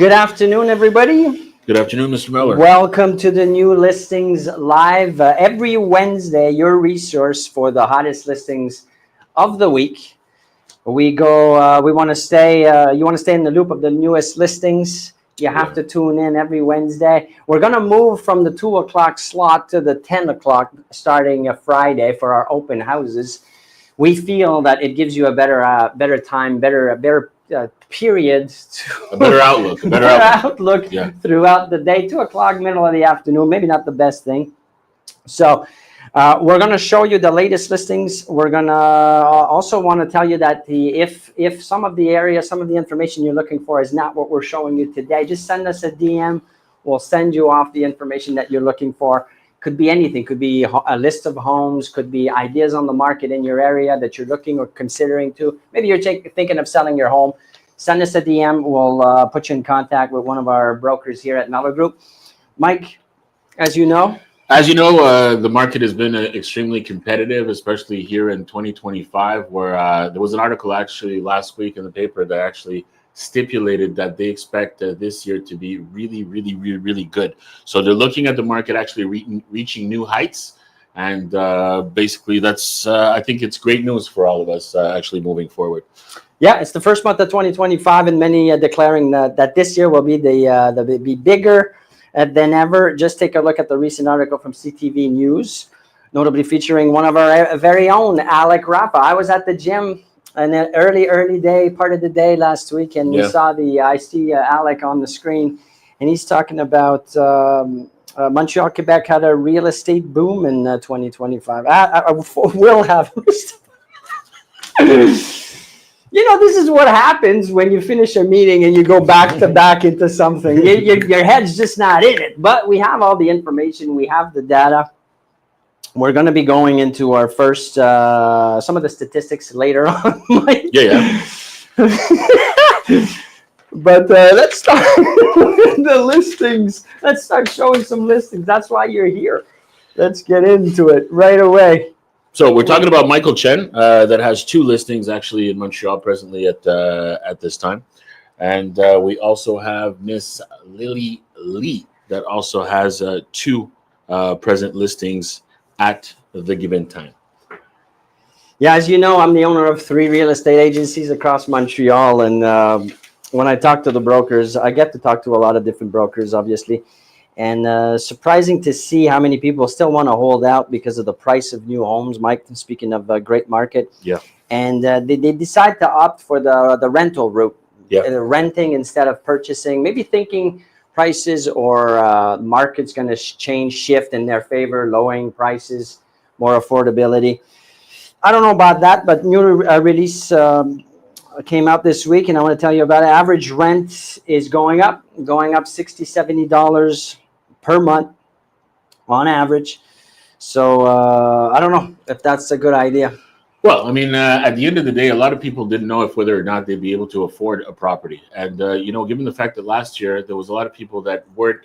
Good afternoon, everybody. Good afternoon, Mr. Mellor. Welcome to the New Listings Live. Every Wednesday, your resource for the hottest listings of the week. We go. We want to stay. You want to stay in the loop of the newest listings. You have to tune in every Wednesday. We're gonna move from the 2 o'clock slot to the 10 o'clock starting Friday for our open houses. We feel that it gives you a better time, better period, A better outlook. better outlook throughout the day. 2 o'clock, middle of the afternoon, maybe not the best thing. So we're going to show you the latest listings. We're going to also want to tell you that if some of the area, some of the information you're looking for is not what we're showing you today, just send us a DM. We'll send you off the information that you're looking for. Could be anything. Could be a list of homes. Could be ideas on the market in your area that you're looking or considering to. Maybe you're thinking of selling your home. Send us a DM. We'll put you in contact with one of our brokers here at Mellor Group. Mike, as you know, the market has been extremely competitive, especially here in 2025, where there was an article actually last week in the paper that actually stipulated that they expect this year to be really good. So they're looking at the market actually reaching new heights. And basically, that's I think it's great news for all of us actually moving forward. Yeah, it's the first month of 2025, and many declaring that this year will be be bigger than ever. Just take a look at the recent article from CTV News, notably featuring one of our very own, Alec Rappa. I was at the gym an early day, part of the day last week, and I see Alec on the screen, and he's talking about Montreal, Quebec had a real estate boom in 2025. I will have. This is what happens when you finish a meeting and you go back to back into something. Your head's just not in it. But we have all the information. We have the data. We're going to be going into our first, some of the statistics later on. Yeah. But let's start with the listings. Let's start showing some listings. That's why you're here. Let's get into it right away. So we're talking about Michael Chen that has 2 listings actually in Montreal presently at this time. And we also have Miss Lily Lee that also has 2 present listings at the given time. Yeah, as you know, I'm the owner of 3 real estate agencies across Montreal. And when I talk to the brokers, I get to talk to a lot of different brokers, obviously. And surprising to see how many people still want to hold out because of the price of new homes. Mike, speaking of a great market. Yeah. And they decide to opt for the rental route. Yeah. Renting instead of purchasing, maybe thinking prices or market's going to shift in their favor, lowering prices, more affordability. I don't know about that, but new release came out this week, and I want to tell you about it. Average rent is going up $60, $70 per month on average. So I don't know if that's a good idea. Well, I mean, at the end of the day, a lot of people didn't know if whether or not they'd be able to afford a property. And, given the fact that last year there was a lot of people that weren't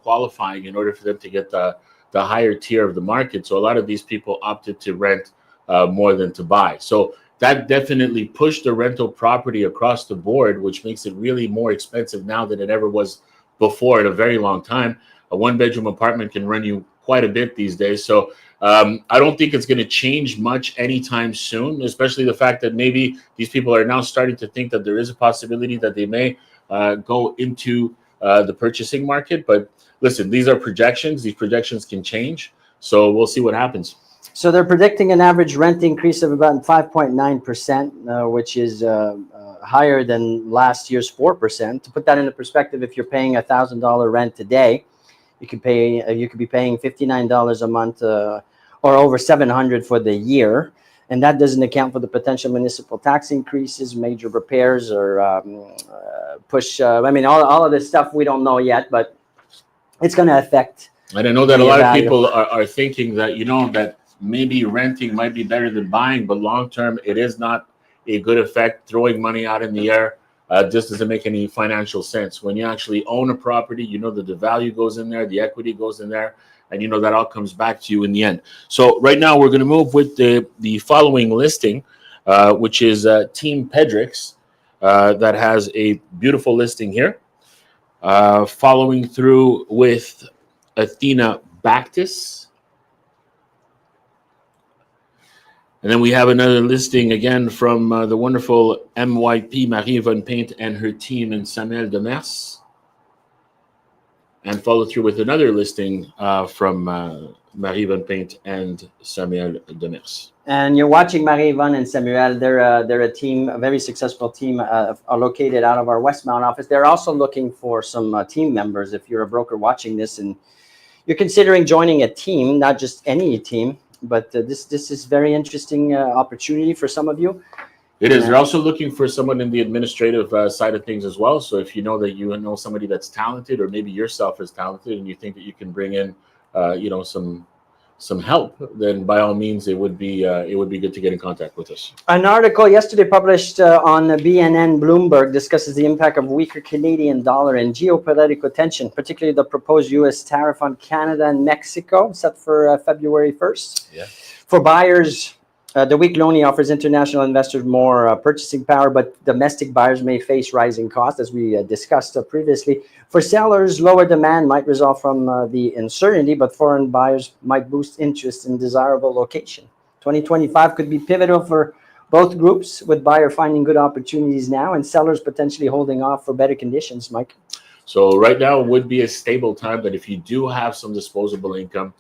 qualifying in order for them to get the higher tier of the market. So a lot of these people opted to rent more than to buy. So that definitely pushed the rental property across the board, which makes it really more expensive now than it ever was before in a very long time. A 1-bedroom apartment can run you quite a bit these days. So I don't think it's going to change much anytime soon, especially the fact that maybe these people are now starting to think that there is a possibility that they may go into the purchasing market. But listen, these are projections. These projections can change. So we'll see what happens. So they're predicting an average rent increase of about 5.9%, which is higher than last year's 4%. To put that into perspective, if you're paying $1,000 rent today, you could be paying $59 a month or over $700 for the year, and that doesn't account for the potential municipal tax increases, major repairs, or push. All of this stuff we don't know yet, but it's going to affect. And I know that a lot of people are thinking that that maybe renting might be better than buying, but long term, it is not a good effect. Throwing money out in the air just doesn't make any financial sense. When you actually own a property, that the value goes in there, the equity goes in there, and that all comes back to you in the end. So right now, we're going to move with the following listing, which is Team Pedrix, that has a beautiful listing here. Following through with Athena Bactus. And then we have another listing again from the wonderful MYP Marie Von Paint and her team in Samuel de Mers. And follow through with another listing from Marie Von Paint and Samuel de Mers. And you're watching Marie Von and Samuel. They're a team, a very successful team, are located out of our Westmount office. They're also looking for some team members. If you're a broker watching this and you're considering joining a team, not just any team, but this is very interesting opportunity for some of you. It is. They're also looking for someone in the administrative side of things as well. So if you know that you know somebody that's talented, or maybe yourself is talented, and you think that you can bring in, some help, then by all means, it would be good to get in contact with us. An article yesterday published on BNN Bloomberg discusses the impact of weaker Canadian dollar and geopolitical tension, particularly the proposed U.S. tariff on Canada and Mexico set for February 1st. Yeah. For buyers, the weak loan offers international investors more purchasing power, but domestic buyers may face rising costs, as we discussed previously. For sellers, lower demand might result from the uncertainty, but foreign buyers might boost interest in desirable location. 2025 could be pivotal for both groups, with buyer finding good opportunities now and sellers potentially holding off for better conditions, Mike. So right now would be a stable time, but if you do have some disposable income,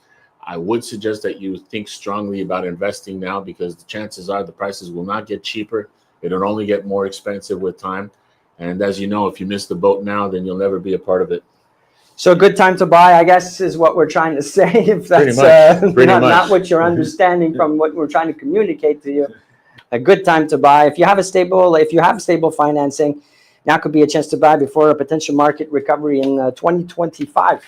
I would suggest that you think strongly about investing now, because the chances are the prices will not get cheaper. It'll only get more expensive with time. And as you know, if you miss the boat now, then you'll never be a part of it. So a good time to buy, I guess, is what we're trying to say. If that's not what you're understanding from what we're trying to communicate to you. A good time to buy. If you have stable financing, now could be a chance to buy before a potential market recovery in 2025.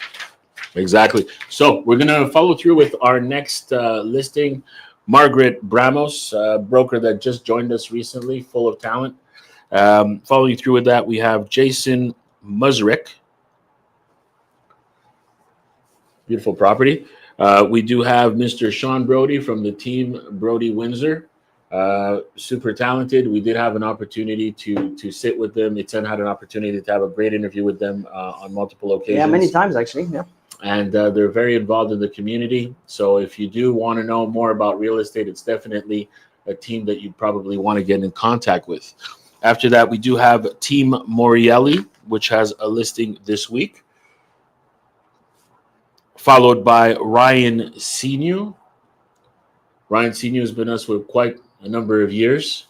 Exactly. So we're going to follow through with our next listing. Margaret Bramos, broker that just joined us recently, full of talent. Following through with that, we have Jason Musrick. Beautiful property. We do have Mr. Sean Brody from the team Brody Windsor. Super talented. We did have an opportunity to sit with them. Etienne had an opportunity to have a great interview with them on multiple occasions. Yeah, many times actually. Yeah. And they're very involved in the community. So if you do want to know more about real estate, it's definitely a team that you probably want to get in contact with. After that, we do have Team Morielli, which has a listing this week, followed by Ryan Senior. Ryan Senior has been us for quite a number of years,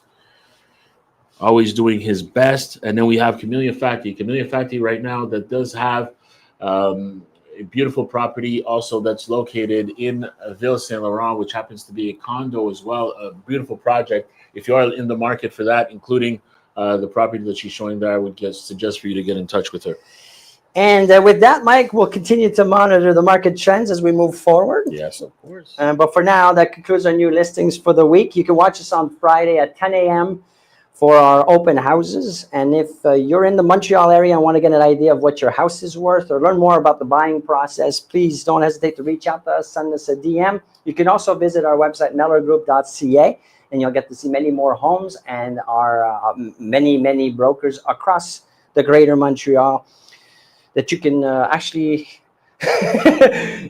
always doing his best. And then we have Camellia Fati. Camellia Fati right now that does have a beautiful property also that's located in Ville Saint Laurent, which happens to be a condo as well. A beautiful project. If you are in the market for that, including the property that she's showing there, I would suggest for you to get in touch with her. And with that, Mike, we'll continue to monitor the market trends as we move forward. Yes, of course. But for now, that concludes our new listings for the week. You can watch us on Friday at 10 a.m. for our open houses. And if you're in the Montreal area and want to get an idea of what your house is worth or learn more about the buying process, please don't hesitate to reach out to us, send us a DM. You can also visit our website, mellorgroup.ca, and you'll get to see many more homes and our many brokers across the greater Montreal that you can actually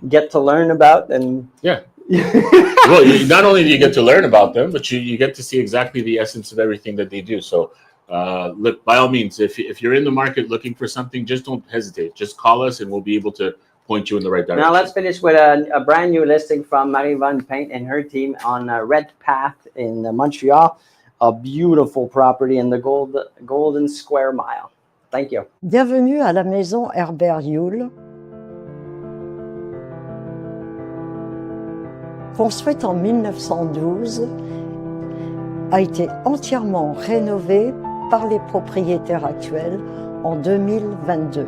get to learn about. And yeah. Well, not only do you get to learn about them, but you get to see exactly the essence of everything that they do. So look, by all means, if you're in the market looking for something, just don't hesitate. Just call us and we'll be able to point you in the right direction. Now let's finish with a brand new listing from Marie Von Paint and her team on Red Path in Montreal. A beautiful property in the Golden Square Mile. Thank you. Bienvenue à la maison Herbert Yule. Construite en 1912, a été entièrement rénovée par les propriétaires actuels en 2022,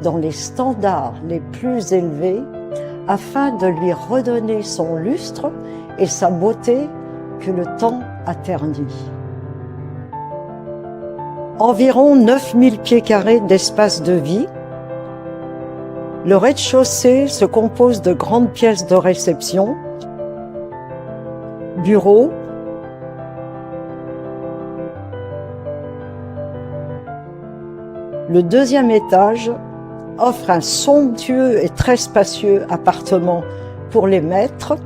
dans les standards les plus élevés, afin de lui redonner son lustre et sa beauté que le temps a terni. Environ 9000 pieds carrés d'espace de vie. Le rez-de-chaussée se compose de grandes pièces de réception, bureaux, Le deuxième étage offre un somptueux et très spacieux appartement pour les maîtres